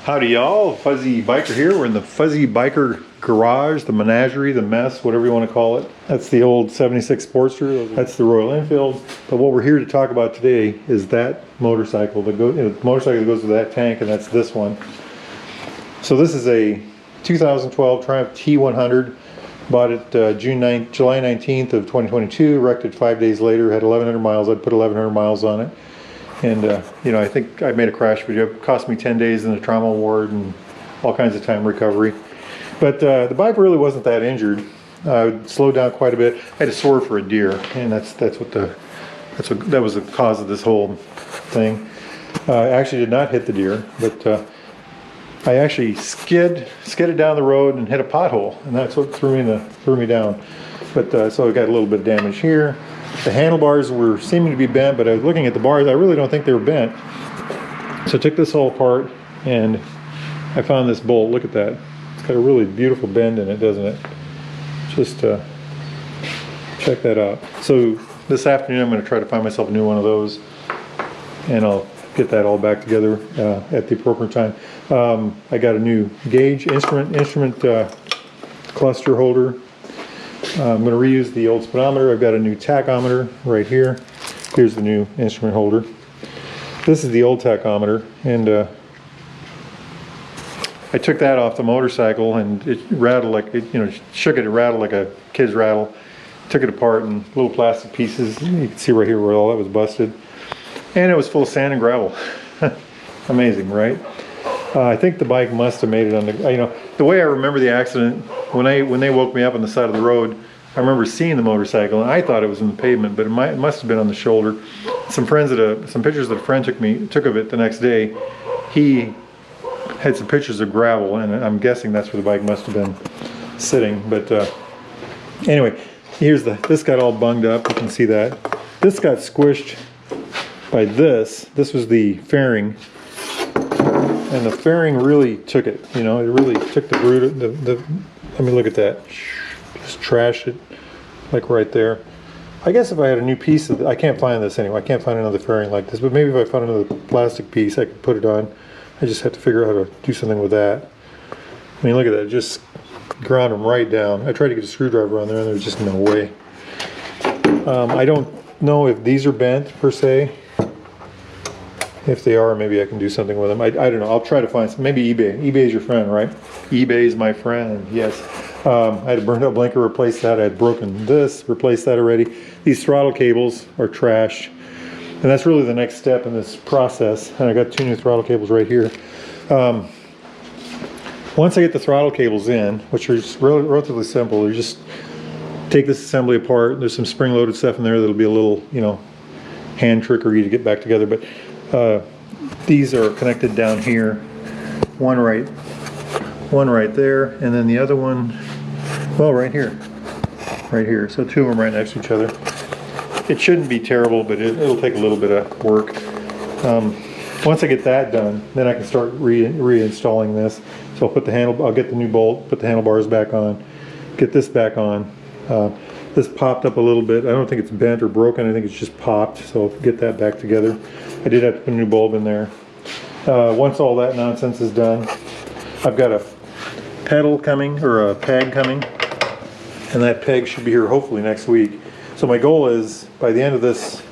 Howdy y'all, Fuzzy Biker here. We're in the Fuzzy Biker garage, the menagerie, the mess, whatever you want to call it. That's the old 76 Sportster, that's the Royal Enfield. But what we're here to talk about today is that motorcycle, the motorcycle that goes with that tank, and that's this one. So this is a 2012 Triumph T100. Bought it July 19th of 2022, wrecked it 5 days later, had 1,100 miles. I'd put 1,100 miles on it. And, you know, I think I made a crash video. It cost me 10 days in the trauma ward and all kinds of time recovery. But the bike really wasn't that injured. Slowed down quite a bit. I had to soar for a deer, and that was the cause of this whole thing. I actually did not hit the deer, but I actually skidded down the road and hit a pothole, and that's what threw me down. But so I got a little bit of damage here. The handlebars were seeming to be bent, but I was looking at the bars. I really don't think they were bent. So I took this all apart, and I found this bolt. Look at that. It's got a really beautiful bend in it, doesn't it? Just check that out. So this afternoon I'm going to try to find myself a new one of those, and I'll get that all back together at the appropriate time. I got a new gauge instrument cluster holder. I'm going to reuse the old speedometer. I've got a new tachometer right here. Here's the new instrument holder. This is the old tachometer, and I took that off the motorcycle, and it rattled like it, you know, shook it. It rattled like a kid's rattle. Took it apart in little plastic pieces. You can see right here where all that was busted, and it was full of sand and gravel. Amazing, right? I think the bike must have made it on the, you know, the way I remember the accident, when they woke me up on the side of the road, I remember seeing the motorcycle, and I thought it was in the pavement, but it must have been on the shoulder. Some pictures that a friend took of it the next day. He had some pictures of gravel, and I'm guessing that's where the bike must have been sitting. But anyway, this got all bunged up. You can see that. This got squished by this. This was the fairing. And the fairing really took it, you know, it really took the brute. I mean, look at that. Just trashed it, like right there. I guess if I had a new piece of I can't find this anyway. I can't find another fairing like this, but maybe if I found another plastic piece, I could put it on. I just have to figure out how to do something with that. I mean, look at that. It just ground them right down. I tried to get a screwdriver on there, and there's just no way. I don't know if these are bent, per se. If they are, maybe I can do something with them. I don't know. I'll try to find some. Maybe eBay. eBay's your friend, right? eBay's my friend. Yes. I had a burned out blinker, replace that. I had broken this, replaced that already. These throttle cables are trashed, and that's really the next step in this process. And I got 2 new throttle cables right here. Once I get the throttle cables in, which are just relatively simple, you just take this assembly apart. There's some spring-loaded stuff in there that'll be a little, you know, hand trickery to get back together, but these are connected down here, one right there, and then the other one, well, right here, so 2 of them right next to each other. It shouldn't be terrible, but it'll take a little bit of work. Once I get that done, then I can start reinstalling this. So I'll get the new bolt, put the handlebars back on, get this back on. This popped up a little bit. I don't think it's bent or broken. I think it's just popped. So I'll get that back together. I did have to put a new bulb in there. Once all that nonsense is done, I've got a pedal coming, or a peg coming, and that peg should be here hopefully next week. So my goal is by the end of this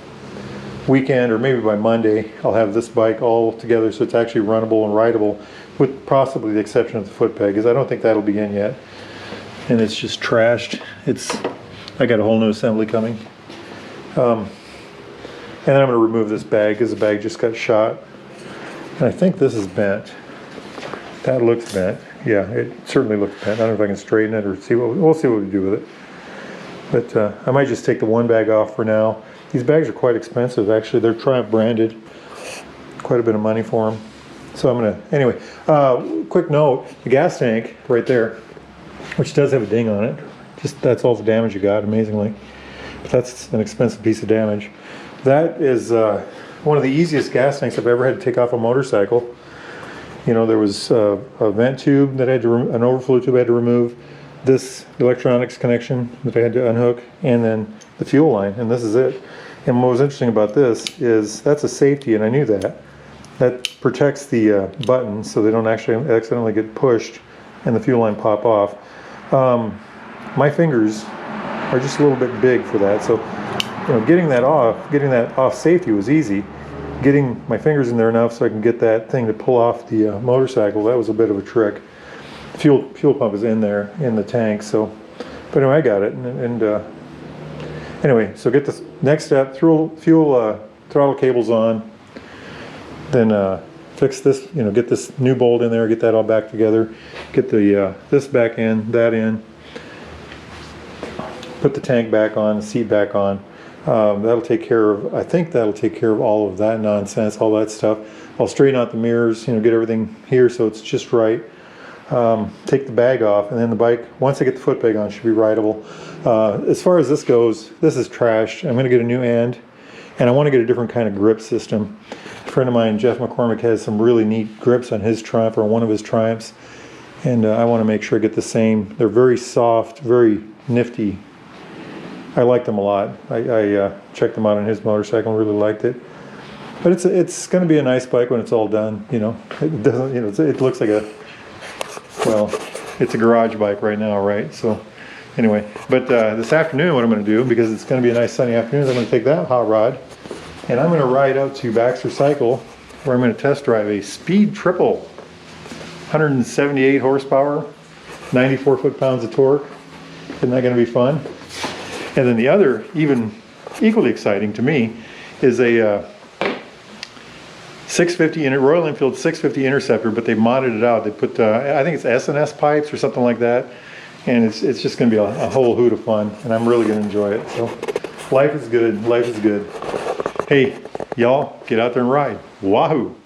weekend, or maybe by Monday, I'll have this bike all together so it's actually runnable and rideable, with possibly the exception of the foot peg, because I don't think that'll be in yet. And it's just trashed. I got a whole new assembly coming. And then I'm going to remove this bag, because the bag just got shot. And I think this is bent. That looks bent. Yeah, it certainly looks bent. I don't know if I can straighten it or we'll see what we do with it. But I might just take the one bag off for now. These bags are quite expensive, actually. They're Triumph branded. Quite a bit of money for them. So I'm going to, anyway, quick note, the gas tank right there, which does have a ding on it. That's all the damage you got, amazingly. But that's an expensive piece of damage. That is one of the easiest gas tanks I've ever had to take off a motorcycle. You know, there was a vent tube that I had to an overflow tube I had to remove, this electronics connection that I had to unhook, and then the fuel line, and this is it. And what was interesting about this is that's a safety, and I knew that. that protects the buttons so they don't actually accidentally get pushed and the fuel line pop off. My fingers are just a little bit big for that, so you know, getting that off safety was easy. Getting my fingers in there enough so I can get that thing to pull off the motorcycle, that was a bit of a trick. Fuel pump is in there in the tank, so but anyway, I got it. And anyway, so get this next step: throttle cables on. Then fix this. You know, get this new bolt in there. Get that all back together. Get the this back in, that in. Put the tank back on, the seat back on. That'll take care of. I think that'll take care of all of that nonsense, all that stuff. I'll straighten out the mirrors. You know, get everything here so it's just right. Take the bag off, and then the bike, once I get the foot peg on, should be rideable. As far as this goes, this is trashed. I'm going to get a new end, and I want to get a different kind of grip system. A friend of mine, Jeff McCormick, has some really neat grips on his Triumph, or one of his Triumphs, and I want to make sure I get the same. They're very soft, very nifty. I like them a lot. I checked them out on his motorcycle and really liked it. But it's going to be a nice bike when it's all done. You know, it doesn't. You know, it looks like a, well, it's a garage bike right now, right? So anyway, but this afternoon what I'm going to do, because it's going to be a nice sunny afternoon, is I'm going to take that hot rod and I'm going to ride out to Baxter Cycle, where I'm going to test drive a Speed Triple, 178 horsepower, 94 foot-pounds of torque. Isn't that going to be fun? And then the other, even equally exciting to me, is a 650 Royal Enfield 650 Interceptor, but they modded it out. They put I think it's S&S pipes or something like that, and it's just going to be a whole hoot of fun, and I'm really going to enjoy it. So life is good. Life is good. Hey, y'all, get out there and ride. Wahoo!